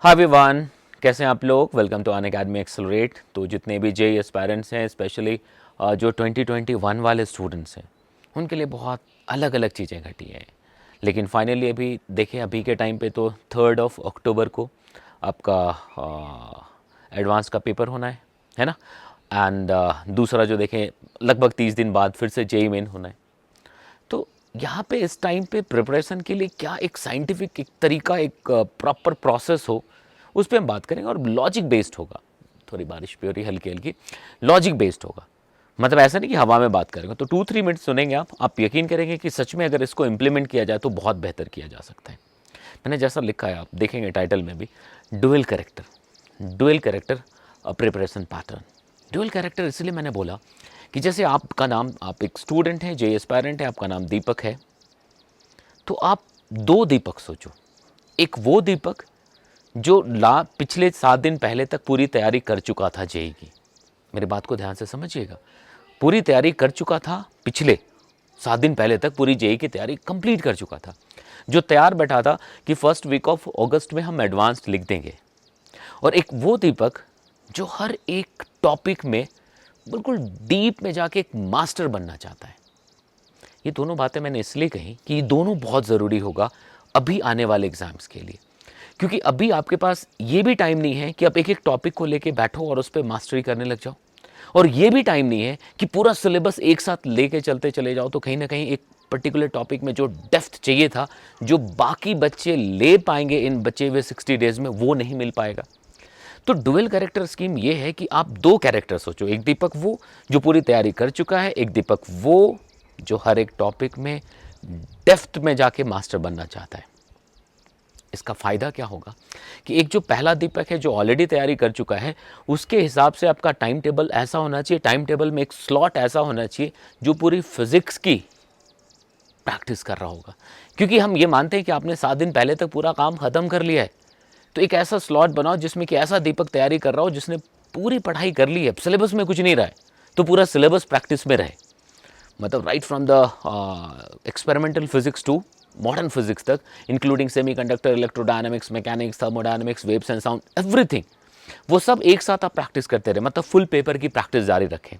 Hi everyone, कैसे हैं आप लोग। Welcome to Unacademy Accelerate. तो जितने भी जेई एस्पायरेंट्स हैं, स्पेशली जो 2021 वाले स्टूडेंट्स हैं, उनके लिए बहुत अलग अलग चीज़ें घटी हैं। लेकिन फाइनली अभी देखें, अभी के टाइम पे तो 3 अक्टूबर को आपका एडवांस का पेपर होना है ना। एंड दूसरा जो देखें, लगभग 30 दिन बाद फिर से जेई मेन होना है। तो यहाँ पे इस टाइम पे प्रिपरेशन के लिए क्या एक साइंटिफिक एक तरीका, एक प्रॉपर प्रोसेस हो, उस पर हम बात करेंगे। और लॉजिक बेस्ड होगा। थोड़ी बारिश भी हो रही हल्की हल्की, लॉजिक बेस्ड होगा। मतलब ऐसा नहीं कि हवा में बात करेंगे। तो 2-3 मिनट सुनेंगे आप यकीन करेंगे कि सच में अगर इसको इम्प्लीमेंट किया जाए तो बहुत बेहतर किया जा सकता है। मैंने जैसा लिखा है, आप देखेंगे टाइटल में भी, dual character preparation pattern. Dual character इसलिए मैंने बोला कि जैसे आपका नाम, आप एक स्टूडेंट हैं, जेई एस्पायरेंट है, आपका नाम दीपक है। तो आप 2 दीपक सोचो। एक वो दीपक जो पिछले 7 दिन पहले तक पूरी तैयारी कर चुका था जेई की। मेरी बात को ध्यान से समझिएगा। पूरी तैयारी कर चुका था, पिछले 7 दिन पहले तक पूरी जेई की तैयारी कंप्लीट कर चुका था। जो तैयार बैठा था कि फर्स्ट वीक ऑफ अगस्त में हम एडवांस्ड लिख देंगे। और एक वो दीपक जो हर एक टॉपिक में बिल्कुल डीप में जाके एक मास्टर बनना चाहता है। ये दोनों बातें मैंने इसलिए कही कि ये दोनों बहुत ज़रूरी होगा अभी आने वाले एग्ज़ाम्स के लिए। क्योंकि अभी आपके पास ये भी टाइम नहीं है कि आप एक एक टॉपिक को लेके बैठो और उस पर मास्टरी करने लग जाओ। और ये भी टाइम नहीं है कि पूरा सिलेबस एक साथ लेके चलते चले जाओ। तो कहीं ना कहीं एक पर्टिकुलर टॉपिक में जो डेप्थ चाहिए था, जो बाकी बच्चे ले पाएंगे इन बचे हुए 60 डेज में, वो नहीं मिल पाएगा। तो डुअल कैरेक्टर स्कीम ये है कि आप 2 कैरेक्टर सोचो। एक दीपक वो जो पूरी तैयारी कर चुका है, एक दीपक वो जो हर एक टॉपिक में डेप्थ में जाके मास्टर बनना चाहता है। इसका फ़ायदा क्या होगा कि एक जो पहला दीपक है जो ऑलरेडी तैयारी कर चुका है, उसके हिसाब से आपका टाइम टेबल ऐसा होना चाहिए, टाइम टेबल में एक स्लॉट ऐसा होना चाहिए जो पूरी फिजिक्स की प्रैक्टिस कर रहा होगा। क्योंकि हम ये मानते हैं कि आपने 7 दिन पहले तक पूरा काम ख़त्म कर लिया है। तो एक ऐसा स्लॉट बनाओ जिसमें कि ऐसा दीपक तैयारी कर रहा हो जिसने पूरी पढ़ाई कर ली है, सिलेबस में कुछ नहीं रहा है, तो पूरा सिलेबस प्रैक्टिस में रहे। मतलब right from the experimental physics to modern physics तक, including semiconductor, electrodynamics, mechanics, thermodynamics, waves and sound, everything, वो सब एक साथ आप प्रैक्टिस करते रहे। मतलब फुल पेपर की प्रैक्टिस जारी रखें।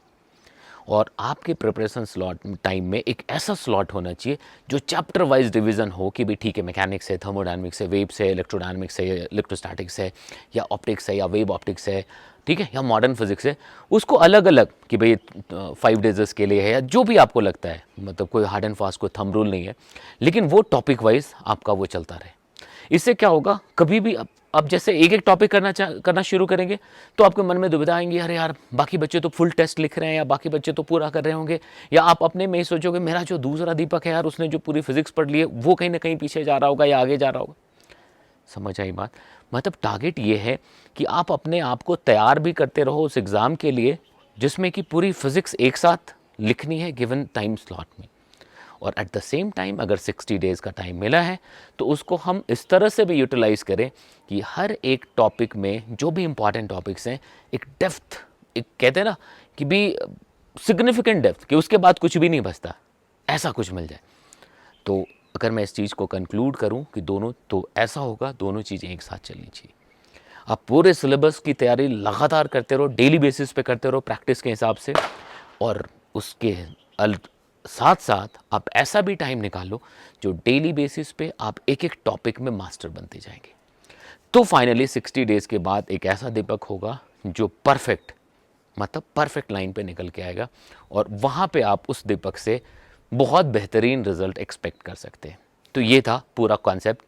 और आपके प्रिपरेशन स्लॉट टाइम में एक ऐसा स्लॉट होना चाहिए जो चैप्टर वाइज डिवीजन हो कि भाई ठीक है, मैकेनिक्स है, थर्मोडायनामिक्स है, वेव्स है, इलेक्ट्रोडायनामिक्स है, इलेक्ट्रोस्टैटिक्स है, या ऑप्टिक्स है, या वेव ऑप्टिक्स है, ठीक है, या मॉडर्न फिजिक्स है। उसको अलग अलग कि भाई 5 डेज के लिए है, या जो भी आपको लगता है। मतलब कोई हार्ड एंड फास्ट कोई थंब रूल नहीं है, लेकिन वो टॉपिक वाइज आपका वो चलता रहे। इससे क्या होगा, कभी भी अब जैसे एक एक टॉपिक करना शुरू करेंगे तो आपके मन में दुविधा आएंगी, अरे यार बाकी बच्चे तो फुल टेस्ट लिख रहे हैं, या बाकी बच्चे तो पूरा कर रहे होंगे। या आप अपने में ही सोचोगे, मेरा जो दूसरा दीपक है यार, उसने जो पूरी फिजिक्स पढ़ ली है, वो कहीं ना कहीं पीछे जा रहा होगा या आगे जा रहा होगा। समझ आई बात। मतलब टारगेट ये है कि आप अपने आप को तैयार भी करते रहो उस एग्ज़ाम के लिए जिसमें कि पूरी फिजिक्स एक साथ लिखनी है गिवन टाइम स्लॉट में। और एट द सेम टाइम अगर 60 डेज़ का टाइम मिला है तो उसको हम इस तरह से भी यूटिलाइज़ करें कि हर एक टॉपिक में जो भी इंपॉर्टेंट टॉपिक्स हैं, एक डेप्थ, एक कहते हैं ना कि भी सिग्निफिकेंट डेप्थ, कि उसके बाद कुछ भी नहीं बचता, ऐसा कुछ मिल जाए। तो अगर मैं इस चीज़ को कंक्लूड करूं कि दोनों, तो ऐसा होगा, दोनों चीज़ें एक साथ चलनी चाहिए। आप पूरे सिलेबस की तैयारी लगातार करते रहो, डेली बेसिस पे करते रहो प्रैक्टिस के हिसाब से। और उसके साथ साथ आप ऐसा भी टाइम निकालो जो डेली बेसिस पे आप एक एक टॉपिक में मास्टर बनते जाएंगे। तो फाइनली 60 डेज़ के बाद एक ऐसा दीपक होगा जो परफेक्ट, मतलब परफेक्ट लाइन पे निकल के आएगा। और वहाँ पे आप उस दीपक से बहुत बेहतरीन रिजल्ट एक्सपेक्ट कर सकते हैं। तो ये था पूरा concept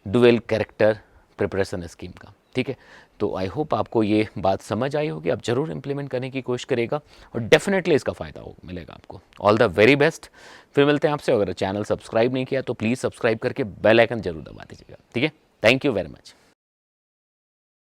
dual character preparation scheme का। ठीक है, तो आई होप आपको ये बात समझ आई होगी। आप ज़रूर इंप्लीमेंट करने की कोशिश करेगा और डेफिनेटली इसका फ़ायदा हो मिलेगा आपको। All the very best. फिर मिलते हैं आपसे। अगर चैनल सब्सक्राइब नहीं किया तो प्लीज़ सब्सक्राइब करके बेल आइकन जरूर दबा दीजिएगा। ठीक है, थैंक यू वेरी मच।